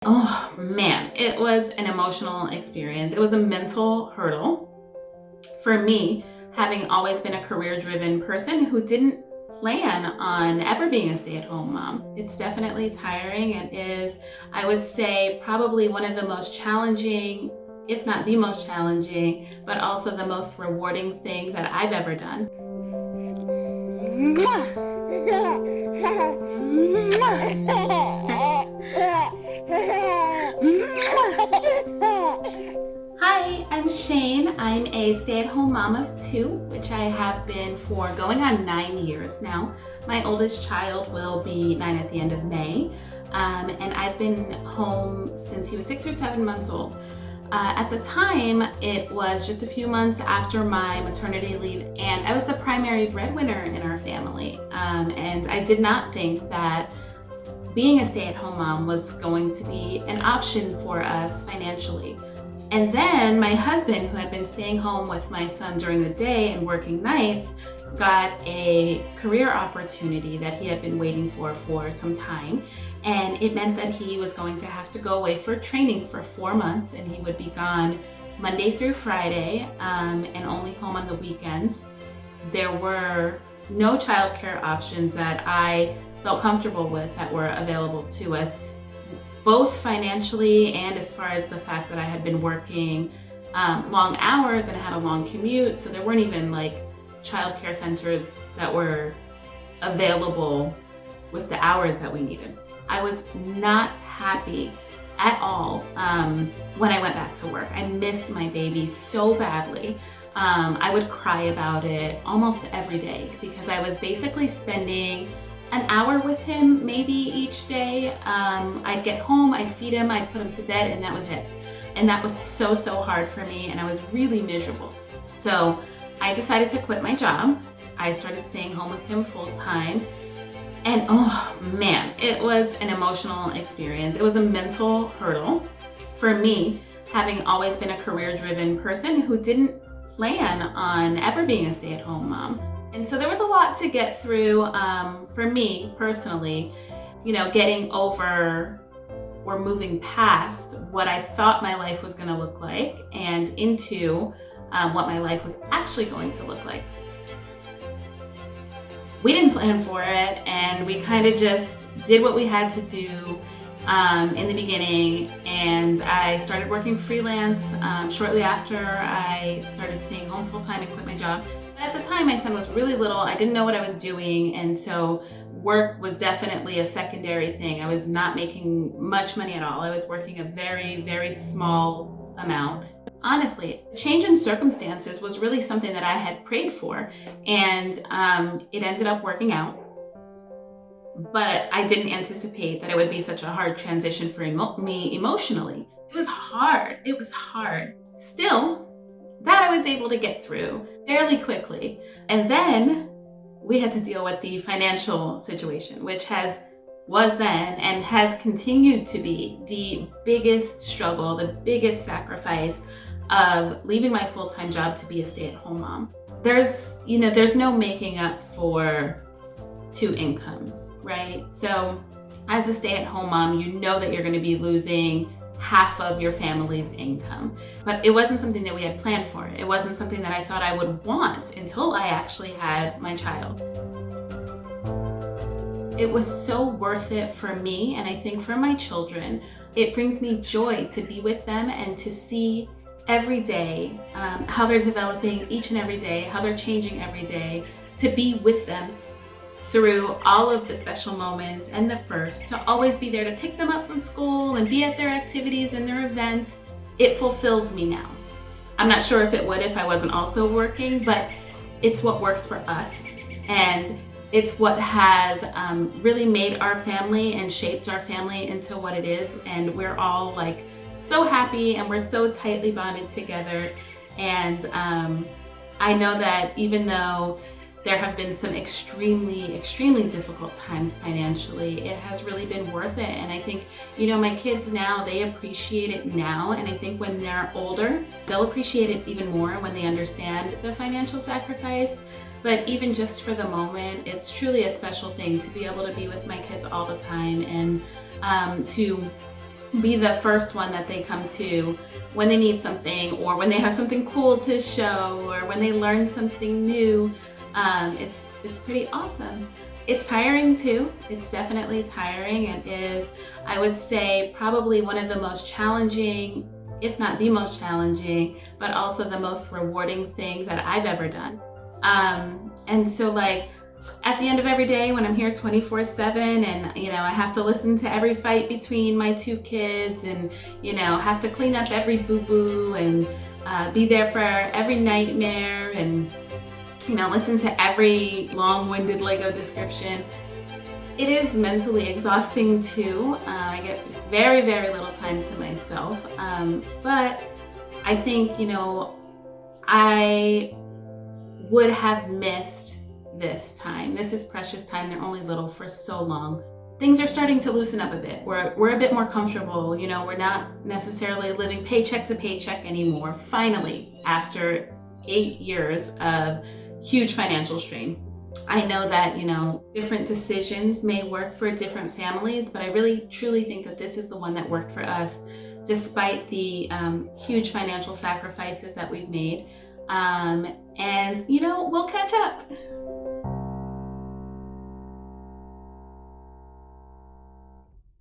Oh man, it was an emotional experience. It was a mental hurdle for me, having always been a career-driven person who didn't plan on ever being a stay-at-home mom. It's definitely tiring. It is, I would say, probably one of the most challenging, if not the most challenging, but also the most rewarding thing that I've ever done. Hi, I'm Shane. I'm a stay-at-home mom of two, which I have been for going on 9 years now. My oldest child will be 9 at the end of May, and I've been home since he was 6 or 7 months old. At the time, it was just a few months after my maternity leave, and I was the primary breadwinner in our family. And I did not think that being a stay-at-home mom was going to be an option for us financially. And then my husband, who had been staying home with my son during the day and working nights, got a career opportunity that he had been waiting for some time. And it meant that he was going to have to go away for training for 4 months, and he would be gone Monday through Friday, and only home on the weekends. There were no childcare options that I felt comfortable with that were available to us, both financially and as far as the fact that I had been working long hours and had a long commute. So there weren't even like childcare centers that were available with the hours that we needed. I was not happy at all when I went back to work. I missed my baby so badly. I would cry about it almost every day because I was basically spending an hour with him maybe each day. I'd get home, I'd feed him, I'd put him to bed, and that was it. And that was so hard for me, and I was really miserable. So I decided to quit my job. I started staying home with him full time. And oh man, it was an emotional experience. It was a mental hurdle for me, having always been a career-driven person who didn't plan on ever being a stay-at-home mom. And so there was a lot to get through for me personally, getting over or moving past what I thought my life was going to look like and into what my life was actually going to look like. We didn't plan for it, and we kind of just did what we had to do in the beginning, and I started working freelance shortly after I started staying home full-time and quit my job. At the time, my son was really little. I didn't know what I was doing, and so work was definitely a secondary thing. I was not making much money at all. I was working a very small amount. Honestly, change in circumstances was really something that I had prayed for, and it ended up working out. But I didn't anticipate that it would be such a hard transition for me emotionally. It was hard. It was hard. Still, that I was able to get through fairly quickly. And then we had to deal with the financial situation, which was then and has continued to be the biggest struggle, the biggest sacrifice of leaving my full-time job to be a stay-at-home mom. There's no making up for 2 incomes, right? So as a stay-at-home mom, you know that you're going to be losing half of your family's income. But it wasn't something that we had planned for. It wasn't something that I thought I would want until I actually had my child. It was so worth it for me, and I think for my children. It brings me joy to be with them and to see every day how they're developing each and every day, how they're changing every day, to be with them through all of the special moments and the first, to always be there to pick them up from school and be at their activities and their events. It fulfills me now. I'm not sure if it would if I wasn't also working, but it's what works for us. And it's what has really made our family and shaped our family into what it is. And we're all like so happy, and we're so tightly bonded together. And I know that even though there have been some extremely difficult times financially, it has really been worth it. And I think, my kids now, they appreciate it now. And I think when they're older, they'll appreciate it even more when they understand the financial sacrifice. But even just for the moment, it's truly a special thing to be able to be with my kids all the time and to be the first one that they come to when they need something, or when they have something cool to show, or when they learn something new. It's pretty awesome. It's tiring too. It's definitely tiring, and is, I would say, probably one of the most challenging, if not the most challenging, but also the most rewarding thing that I've ever done. And so like at the end of every day when I'm here 24/7, and I have to listen to every fight between my two kids, and have to clean up every boo-boo, and be there for every nightmare, and listen to every long-winded Lego description. It is mentally exhausting too. I get very, very little time to myself. But I think, I would have missed this time. This is precious time. They're only little for so long. Things are starting to loosen up a bit. We're a bit more comfortable. We're not necessarily living paycheck to paycheck anymore. Finally, after 8 years of huge financial strain. I know that, different decisions may work for different families, but I really truly think that this is the one that worked for us, despite the huge financial sacrifices that we've made. And, we'll catch up.